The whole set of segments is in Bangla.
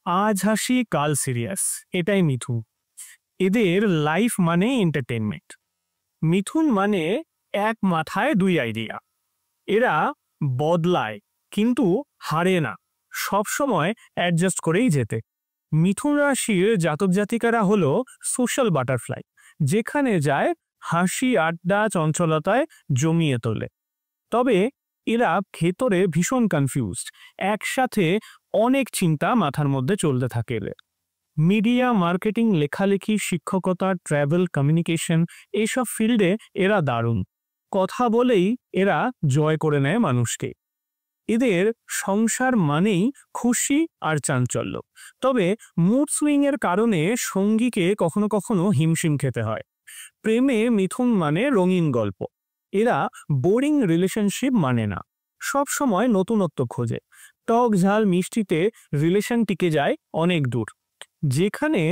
আজ হাসি কাল সিরিয়াস, এটাই মিথুন। এদের লাইফ মানে এন্টারটেনমেন্ট। মিথুন মানে এক মাথায় দুই আইডিয়া। এরা বদলায় কিন্তু হারে না, সব সময় অ্যাডজাস্ট করেই যেতে। মিথুন রাশির জাতক জাতিকারা হলো সোশ্যাল বাটারফ্লাই, যেখানে যায় হাসি আড্ডা চঞ্চলতায় জমিয়ে তোলে। তবে এরা ভেতরে ভীষণ কনফিউজড, একসাথে অনেক চিন্তা মাথার মধ্যে চলতে থাকে এদের। মিডিয়া, মার্কেটিং, লেখালেখি, শিক্ষকতা, ট্রাভেল, কমিউনিকেশন, এইসব ফিল্ডে এরা দারুণ। কথা বলেই এরা জয় করে নেয় মানুষকে। এদের সংসার মানেই খুশি আর চাঞ্চল্য। তবে মুড সুইং এর কারণে সঙ্গীকে কখনো কখনো হিমশিম খেতে হয়। প্রেমে মিথুন মানে রঙিন গল্প। এরা বোরিং রিলেশনশিপ মানে না, সব সময় নতুনত্ব খোঁজে। টক ঝাল মিষ্টিতে রিলেশন টিকে যায় অনেক দূর। যেখানে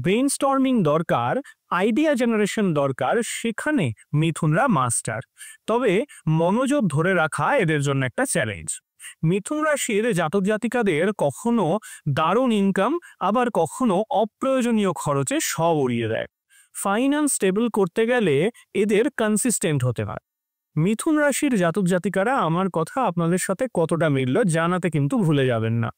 ব্রেইনস্টর্মিং দরকার, আইডিয়া জেনারেশন দরকার, সেখানে মিথুনরা মাস্টার। তবে মনোযোগ ধরে রাখা এদের জন্য একটা চ্যালেঞ্জ। মিথুন রাশির জাতক জাতিকাদের কখনো দারুণ ইনকাম, আবার কখনো অপ্রয়োজনীয় খরচে সব উড়িয়ে দেয়। ফাইন্যান্স স্টেবল করতে গেলে এদের কনসিস্টেন্ট হতে হয়। মিথুন রাশির জাতক জাতিকারা আমার কথা আপনাদের সাথে কতটা মিলল জানাতে কিন্তু ভুলে যাবেন না।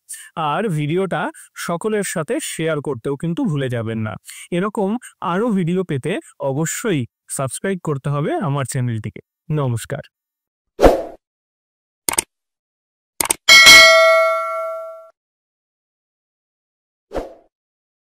আর ভিডিওটা সকলের সাথে শেয়ার করতেও কিন্তু ভুলে যাবেন না। এরকম আরো ভিডিও পেতে অবশ্যই সাবস্ক্রাইব করতে হবে আমার চ্যানেলটিকে। নমস্কার।